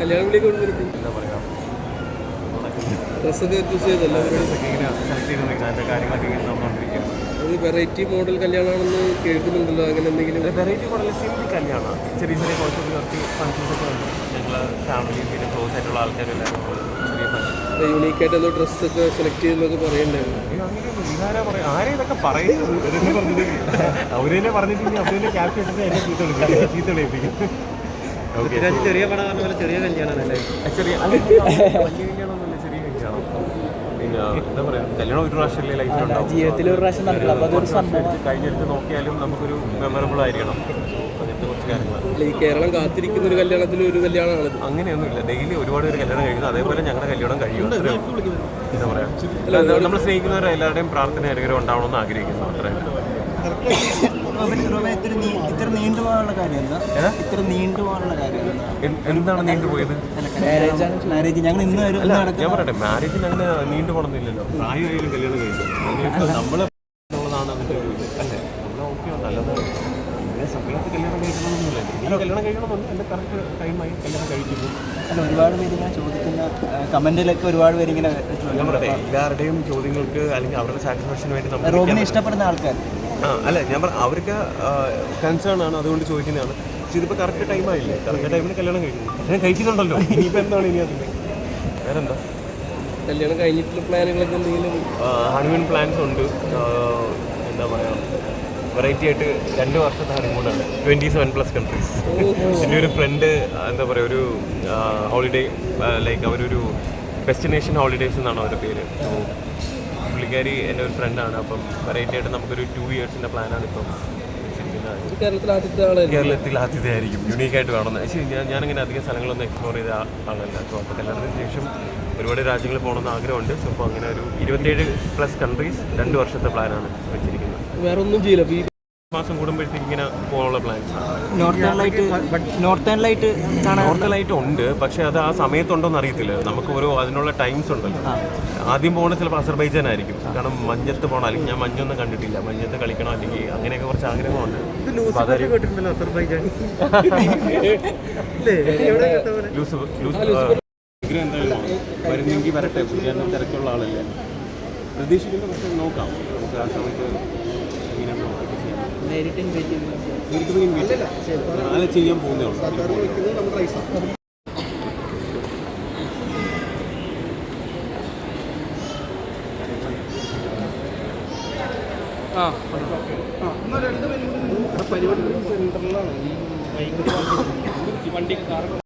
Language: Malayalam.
കല്യാണം വിളിയൊക്കെ കൊടുത്തിരിക്കും. എന്താ പറയുക, ഡ്രസ്സൊക്കെ ചൂസ് ചെയ്തല്ലോ ഇങ്ങനെ സെലക്ട് ചെയ്തുകൊണ്ടിരിക്കുന്നത് അതിൻ്റെ കാര്യങ്ങളൊക്കെ ഇങ്ങനെ നടന്നുകൊണ്ടിരിക്കുകയാണ്. അത് വെറൈറ്റി മോഡൽ കല്യാണമാണെന്ന് കേൾക്കുന്നുണ്ടല്ലോ, അങ്ങനെ എന്തെങ്കിലും? വെറൈറ്റി മോഡൽ സിമ്പിൾ കല്യാണമാണ്. ചെറിയ ചെറിയ കുറച്ച് ഫങ്ഷൻസൊക്കെ ഉണ്ട്. ഞങ്ങൾ ഫാമിലി പിന്നെ ക്ലോസ് ആയിട്ടുള്ള ആൾക്കാരെല്ലാം ചെറിയ ഫങ്ഷൻ യൂണീക്കായിട്ട് എന്തോ ഡ്രസ്സൊക്കെ സെലക്ട് ചെയ്യുന്നതൊക്കെ പറയണ്ടായിരുന്നു. ഇതാരാ പറയാം, ആരെയും ഇതൊക്കെ പറയുന്നത് അവരെന്നെ പറഞ്ഞിട്ടുണ്ടെങ്കിൽ അവരെന്നെ ക്യാപ്ഷൻ ഇട്ടിട്ട് എന്നെ ചീത്ത വിളിപ്പിക്കും. ചെറിയ പടം പറഞ്ഞ പോലെ ചെറിയ കല്യാണമല്ലേ? ചെറിയ വലിയ കല്യാണമൊന്നുമില്ല, ചെറിയ കല്യാണം. പിന്നെ എന്താ പറയുക, കല്യാണം ഒരു പ്രാവശ്യമല്ലേ ലൈഫിലുണ്ടാവും, ജീവിതത്തിൽ ഒരു പ്രാവശ്യം കഴിഞ്ഞെടുത്ത് നോക്കിയാലും നമുക്കൊരു മെമ്മറബിൾ ആയിരിക്കണം. അങ്ങനത്തെ കുറച്ച് കാര്യങ്ങളാണ്. ഈ കേരളം കാത്തിരിക്കുന്ന ഒരു കല്യാണത്തിൽ ഒരു കല്യാണമാണ്. അങ്ങനെയൊന്നുമില്ല, ഡെയിലി ഒരുപാട് പേര് കല്യാണം കഴിക്കുന്നു. അതേപോലെ ഞങ്ങളുടെ കല്യാണം കഴിയും. എന്താ പറയുക, നമ്മൾ സ്നേഹിക്കുന്നവർ എല്ലാവരുടെയും പ്രാർത്ഥന അനുഗ്രഹം ഉണ്ടാവണമെന്ന് ആഗ്രഹിക്കുന്നു. അത്രയും ഇത്ര നീണ്ടുപോകാനുള്ള കാര്യമല്ല, ഇത്ര നീണ്ടുപോകാനുള്ള കാര്യമല്ല. എന്താണ് നീണ്ടുപോയത്? മാരേജ് ഞങ്ങൾ ഇന്ന് ഞാൻ പറയട്ടെ, മാരേജ് ഞങ്ങൾ നീണ്ടു പോകണമെന്നില്ലല്ലോ. പ്രായമായാലും കല്യാണം കഴിച്ചു നമ്മളെന്നുള്ളതാണ് അതിൻ്റെ ഒരു ഇത് അല്ലേ. നമ്മൾ ഓക്കെ നല്ലതാണ്. പിന്നെ സമയത്ത് കല്യാണം കഴിക്കണമെന്നില്ല, എനിക്ക് കല്യാണം കഴിക്കണമെന്ന് എൻ്റെ കറക്റ്റ് ടൈമായി കല്യാണം കഴിക്കുന്നു. അല്ല, ഒരുപാട് പേര് ഇങ്ങനെ ചോദിക്കുന്ന കമന്റിലൊക്കെ ഒരുപാട് പേര് ഇങ്ങനെ ഞാൻ പറയട്ടെ, എല്ലാവരുടെയും ചോദ്യങ്ങൾക്ക് അല്ലെങ്കിൽ അവരുടെ സാറ്റിസ്ഫാക്ഷന് വേണ്ടി നമ്മൾ റോബിനെ ഇഷ്ടപ്പെടുന്ന ആൾക്കാർ അല്ല ഞാൻ അവർക്ക് കൺസേൺ ആണ്, അതുകൊണ്ട് ചോദിക്കുന്നതാണ്. പക്ഷെ ഇതിപ്പോൾ കറക്റ്റ് ടൈമായില്ലേ, കറക്റ്റ് ടൈമിന് കല്യാണം കഴിക്കുന്നു. ഞാൻ കഴിക്കുന്നുണ്ടല്ലോ, ഇനിയിപ്പോൾ എന്താണ് ഇനി അതിൻ്റെ വേറെന്താ? കല്യാണം കഴിഞ്ഞിട്ടുള്ള പ്ലാനുകളൊക്കെ എന്തെങ്കിലും? ഹണിമൂൺ പ്ലാൻസ് ഉണ്ട്. എന്താ പറയുക, വെറൈറ്റി ആയിട്ട് 2 വർഷത്തെ ഹണിമൂണാണ്, 27+ കൺട്രീസ്. എൻ്റെ ഒരു ഫ്രണ്ട് എന്താ പറയുക, ഒരു ഹോളിഡേ ലൈക്ക് അവരൊരു ഡെസ്റ്റിനേഷൻ ഹോളിഡേയ്സ് എന്നാണ് അവരുടെ പേര്. സോ പുള്ളിക്കാരി എൻ്റെ ഒരു ഫ്രണ്ടാണ്. അപ്പം വെറൈറ്റി ആയിട്ട് നമുക്കൊരു 2 ഇയേഴ്സിൻ്റെ പ്ലാനാണ് ഇപ്പം വെച്ചിരിക്കുന്നത്. കേരളത്തിൽ ആദ്യത്തെ ആയിരിക്കും, യുണീക്കായിട്ട് വേണമെന്ന്. പക്ഷേ ഞാനിങ്ങനെ അധികം സ്ഥലങ്ങളൊന്നും എക്സ്പ്ലോർ ചെയ്ത ആളല്ല. സോ അപ്പോൾ കല്യാണത്തിന് ശേഷം ഒരുപാട് രാജ്യങ്ങളിൽ പോകണമെന്ന് ആഗ്രഹമുണ്ട്. സോ അപ്പോൾ അങ്ങനെ ഒരു 27+ കൺട്രീസ് 2 വർഷത്തെ പ്ലാനാണ് വെച്ചിരിക്കുന്നത്. വേറെ ഒന്നും ചെയ്യില്ല, മാസം കൂടുമ്പോഴത്തേക്ക് ഇങ്ങനെ പോകാനുള്ള പ്ലാൻസ്. നോർത്തേൺ ലൈറ്റ് ഉണ്ട്, പക്ഷേ അത് ആ സമയത്തുണ്ടോയെന്ന് അറിയത്തില്ല. നമുക്ക് ഓരോ അതിനുള്ള ടൈംസ് ഉണ്ടല്ലോ. ആദ്യം പോകുന്നത് ചിലപ്പോൾ അസർബൈജാൻ ആയിരിക്കും, കാരണം മഞ്ഞത്ത് പോകണം. അല്ലെങ്കിൽ ഞാൻ മഞ്ഞൊന്നും കണ്ടിട്ടില്ല, മഞ്ഞത്ത് കളിക്കണം, അല്ലെങ്കിൽ അങ്ങനെയൊക്കെ കുറച്ച് ആഗ്രഹമുണ്ട്. വരുന്നെങ്കിൽ വരട്ടെ, ഞാൻ തിരക്കുള്ള ആളല്ലേ, പ്രതീക്ഷിക്കുന്ന പക്ഷേ നോക്കാം. നമുക്ക് ആ സമയത്ത് ചെയ്യാൻ പോകുന്നേ ഉള്ളൂ.